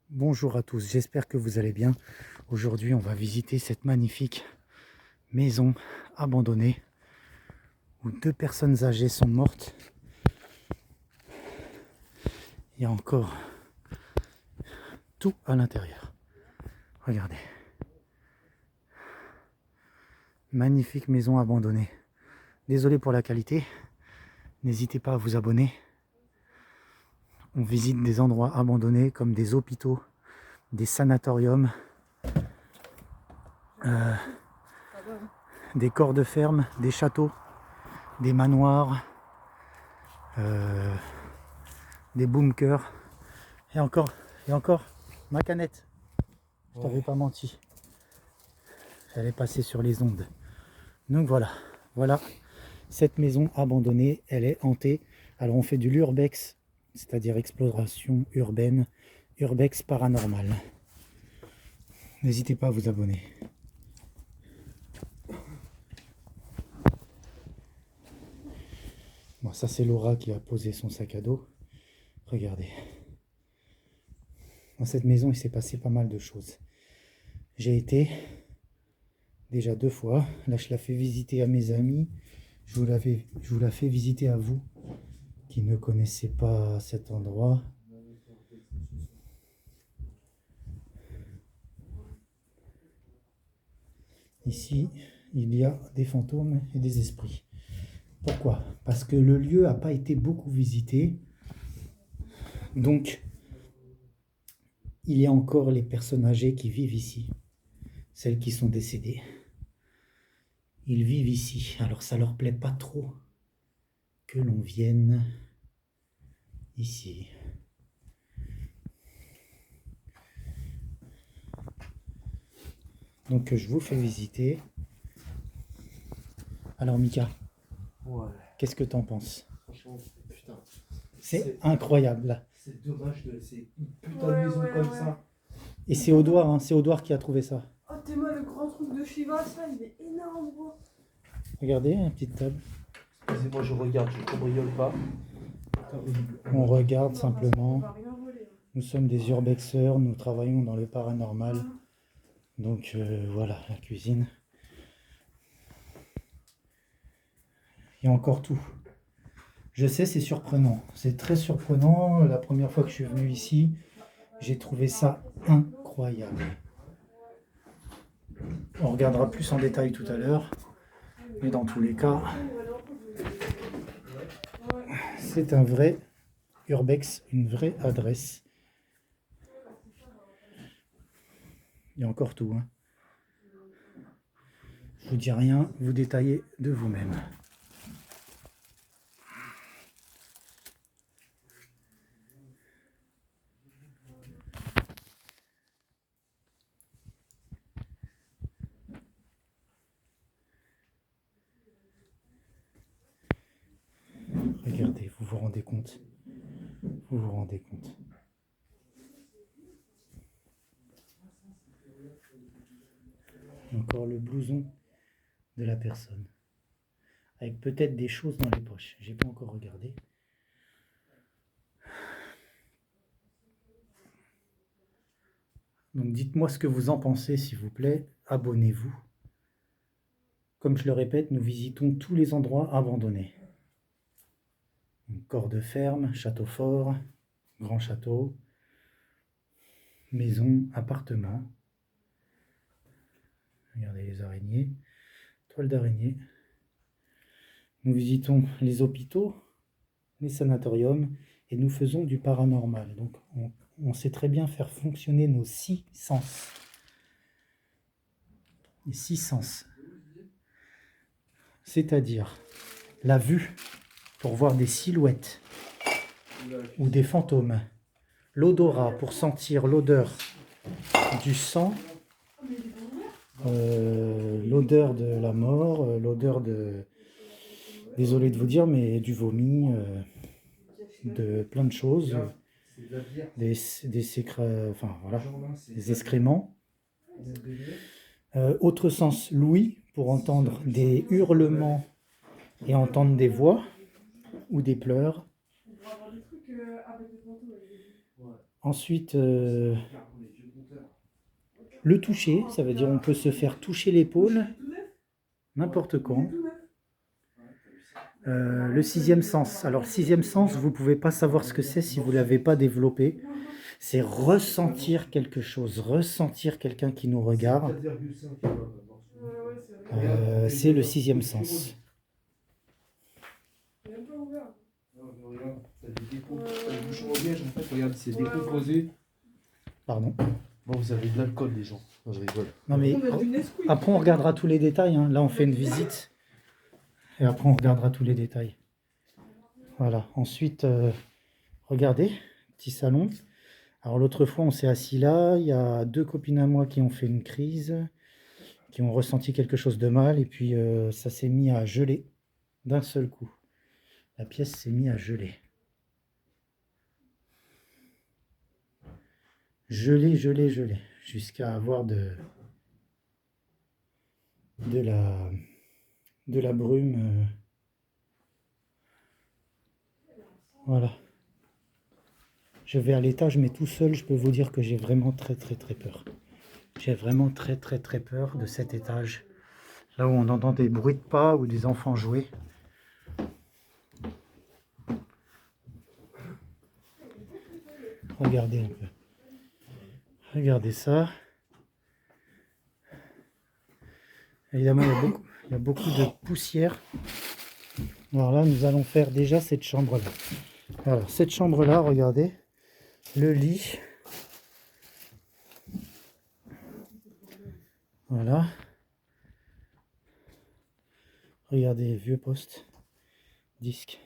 Bonjour à tous, j'espère que vous allez bien. Aujourd'hui, on va visiter cette magnifique maison abandonnée où deux personnes âgées sont mortes. Il y a encore tout à l'intérieur. Regardez. Magnifique maison abandonnée. Désolé pour la qualité. N'hésitez pas à vous abonner. On visite des endroits abandonnés comme des hôpitaux, des sanatoriums, des corps de ferme, des châteaux, des manoirs, des bunkers. Et encore, ma canette. Je t'avais pas menti. J'allais passer sur les ondes. Donc voilà cette maison abandonnée, elle est hantée. Alors on fait du l'urbex, c'est-à-dire exploration urbaine, urbex paranormal. N'hésitez pas à vous abonner. Bon, ça c'est Laura qui a posé son sac à dos. Regardez. Dans cette maison, il s'est passé pas mal de choses. J'ai été déjà 2 fois. Là, je la fais visiter à mes amis. Je vous la fais visiter à vous qui ne connaissez pas cet endroit. Ici, il y a des fantômes et des esprits. Pourquoi? Parce que le lieu n'a pas été beaucoup visité. Donc, il y a encore les personnes âgées qui vivent ici. Celles qui sont décédées. Ils vivent ici. Alors, ça leur plaît pas trop que l'on vienne ici. Donc, je vous fais visiter. Alors, Mika, Ouais, qu'est-ce que t'en penses? franchement, putain. C'est incroyable. C'est dommage de laisser une putain de maison comme ça. Et c'est Audouard, hein, c'est Audouard qui a trouvé ça. Oh, t'es moi, le grand truc de Shiva, ça, il est énorme, gros. Regardez, une petite table. Excusez-moi, je regarde, je ne cambriole pas. On regarde simplement. On va rien voler. Nous sommes des urbexeurs, nous travaillons dans le paranormal. Donc voilà, la cuisine. Il y a encore tout. Je sais, c'est surprenant. C'est très surprenant. La première fois que je suis venu ici, j'ai trouvé ça incroyable. On regardera plus en détail tout à l'heure. Mais dans tous les cas, c'est un vrai urbex, une vraie adresse. Il y a encore tout. Hein. Je vous dis rien, vous détaillez de vous-même. Regardez, vous vous rendez compte? Vous vous rendez compte? Encore le blouson de la personne. Avec peut-être des choses dans les poches. J'ai pas encore regardé. Donc dites-moi ce que vous en pensez, s'il vous plaît. Abonnez-vous. Comme je le répète, nous visitons tous les endroits abandonnés. Corps de ferme, château fort, grand château, maison, appartement. Regardez les araignées, toile d'araignée. Nous visitons les hôpitaux, les sanatoriums et nous faisons du paranormal. Donc on sait très bien faire fonctionner nos 6 sens. Les 6 sens. C'est-à-dire la vue pour voir des silhouettes ou des fantômes. L'odorat pour sentir l'odeur du sang, l'odeur de la mort, l'odeur de... Désolé de vous dire, mais du vomi, de plein de choses, enfin, voilà, des excréments. Autre sens, l'ouïe, pour entendre des hurlements et entendre des voix ou des pleurs. Ensuite, le toucher, ça veut dire on peut se faire toucher l'épaule n'importe quand. Le sixième sens. Alors, le sixième sens, vous ne pouvez pas savoir ce que c'est si vous ne l'avez pas développé. C'est ressentir quelque chose, ressentir quelqu'un qui nous regarde. C'est le sixième sens. Regarde, c'est décomposé. Pardon. Bon, vous avez de l'alcool, les gens. Non, je rigole. Non, mais après, on regardera tous les détails. Hein. Là, on fait une visite. Et après, on regardera tous les détails. Voilà. Ensuite, regardez, petit salon. Alors, l'autre fois, on s'est assis là. Il y a 2 copines à moi qui ont fait une crise, qui ont ressenti quelque chose de mal. Et puis, ça s'est mis à geler d'un seul coup. La pièce s'est mise à geler. Geler, geler, geler. Jusqu'à avoir de la brume. Voilà. Je vais à l'étage, mais tout seul, je peux vous dire que j'ai vraiment très peur. J'ai vraiment très peur de cet étage. Là où on entend des bruits de pas ou des enfants jouer. Regardez un peu. Regardez ça. Évidemment, il y a beaucoup de poussière. Alors là, nous allons faire déjà cette chambre-là. Alors, cette chambre-là, regardez. Le lit. Voilà. Regardez, vieux poste. Disque.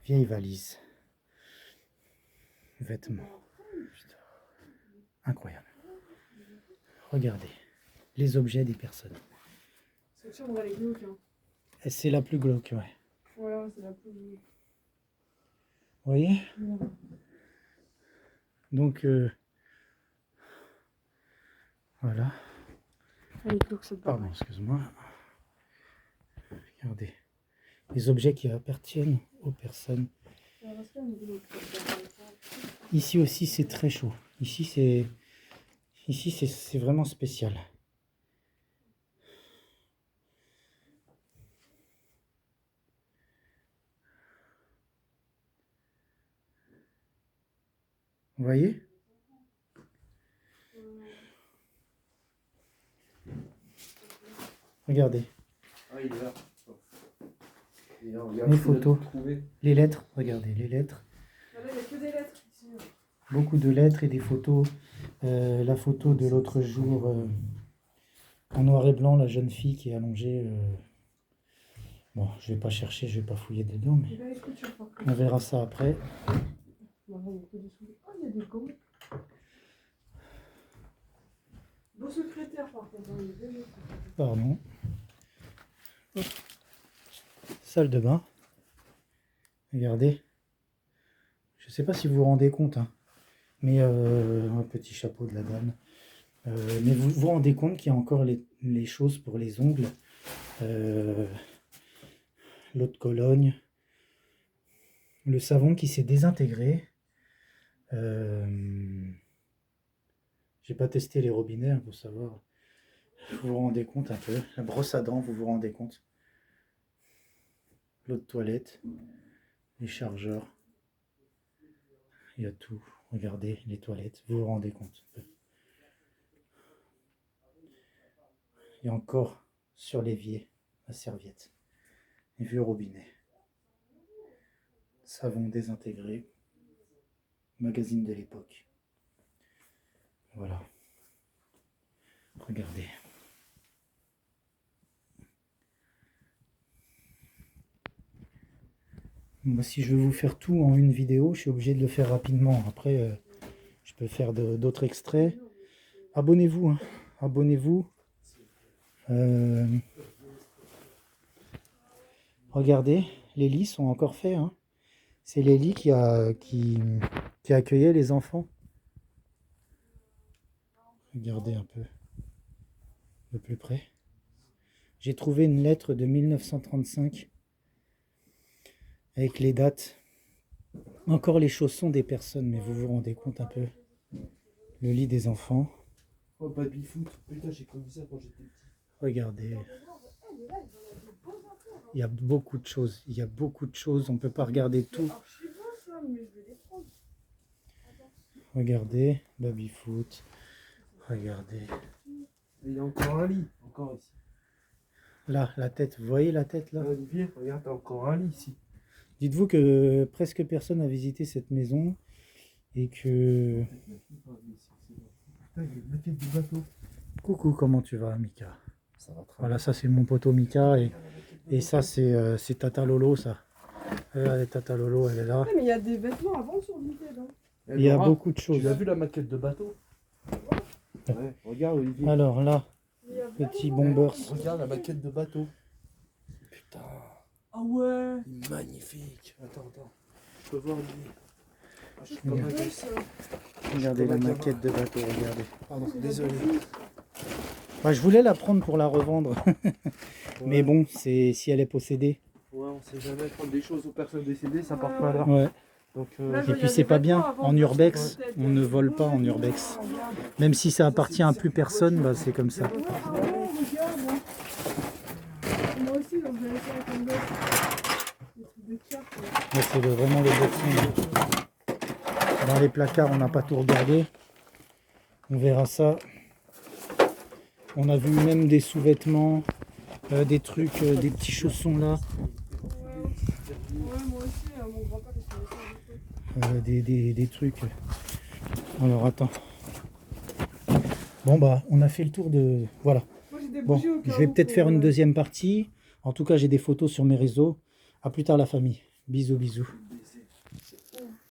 Vieille valise. Vêtements. Putain. Incroyable. Regardez. Les objets des personnes. Cette chambre, elle est glauque. Hein. Et c'est la plus glauque, ouais. Ouais, c'est la plus glauque. Vous voyez? Ouais. Donc, voilà. Elle est glauque, cette barre. Pardon, excuse-moi. Regardez. Les objets qui appartiennent aux personnes. Ici aussi, c'est très chaud. Ici, c'est vraiment spécial. Vous voyez? Regardez. Ah, il est là. Les photos, les lettres, regardez, les lettres. Là, il n'y a que des lettres ici. Beaucoup de lettres et des photos. La photo de l'autre jour, en noir et blanc, la jeune fille qui est allongée. Bon, je vais pas chercher, je vais pas fouiller dedans, mais on verra ça après. Ah, il y a des gants. Beau secrétaire, par contre. Pardon. Hop. Salle de bain. Regardez. Je sais pas si vous vous rendez compte, hein, mais un petit chapeau de la dame. Mais vous vous rendez compte qu'il y a encore les choses pour les ongles. L'eau de Cologne. Le savon qui s'est désintégré. J'ai pas testé les robinets hein, pour savoir. Vous vous rendez compte un peu. La brosse à dents, vous vous rendez compte. L'eau de toilette. Les chargeurs. Il y a tout. Regardez les toilettes. Vous vous rendez compte un peu. Il y a encore sur l'évier la serviette. Les vieux robinets. Savon désintégré. Magazine de l'époque. Voilà. Regardez. Moi, si je veux vous faire tout en une vidéo, je suis obligé de le faire rapidement. Après, je peux faire d'autres extraits. Abonnez-vous. Hein. Abonnez-vous. Regardez, les lits sont encore faits. Hein. C'est les lits qui accueillaient les enfants. Regardez un peu de plus près. J'ai trouvé une lettre de 1935 avec les dates. Encore les chaussons des personnes, mais vous vous rendez compte un peu. Le lit des enfants. Oh, baby foot. Putain, j'ai connu ça quand j'étais petit. Regardez. Il y a beaucoup de choses. Il y a beaucoup de choses. On ne peut pas regarder tout. Alors, je sais pas ça, mais je vais les prendre. Regardez. Baby foot. Regardez. Il y a encore un lit. Encore ici. Là, la tête. Vous voyez la tête là? Olivier, regarde, t'as encore un lit ici. Dites-vous que presque personne n'a visité cette maison. Et que... Putain, il y a une maquette du bateau. Coucou, comment tu vas, Mika? Ça va très Voilà, ça c'est mon poteau Mika. Et ça c'est Tata Lolo, ça. Regardez, Tata Lolo, elle est là. Ouais, mais il y a des vêtements à vendre sur Vinted. Hein. Il y a beaucoup de Tu choses. as vu la maquette de bateau? Ouais, regarde Olivier. Alors là, Il y a petit vraiment- bombers. Regarde la maquette de bateau. Putain, Ah ouais. il est magnifique. Attends. Je peux voir Olivier. Ah, je suis Regarde. comme un Ouais, gosse. ça. Regardez la Comme un maquette de bateau, regardez. Pardon, désolé. Bah, je voulais la prendre pour la revendre. Mais bon, si elle est possédée. Ouais, on sait jamais prendre des choses aux personnes décédées, ça part pas là. Ouais. Donc, Là, je Et vois, il y puis a c'est des pas bien. vêtements à vendre En sur urbex, Vinted. on ne vole pas en urbex. Regarde. Même si ça appartient à plus personne, bah, c'est comme ça. Ah ouais, regarde. Moi aussi, donc j'avais fait avec un gosse. Des trucs de cartes. Là, c'est vraiment le boxing. Dans les placards, on n'a pas tout regardé. On verra ça. On a vu même des sous-vêtements, des trucs, des petits chaussons là, Ouais, moi aussi, mon grand-père, il fait ça. des trucs. Alors attends. Bon bah, on a fait le tour de... Voilà. Moi, j'ai des Bon, bougies au cas je vais où peut-être pour, faire une deuxième partie. En tout cas, j'ai des photos sur mes réseaux. À plus tard la famille. Bisous, bisous.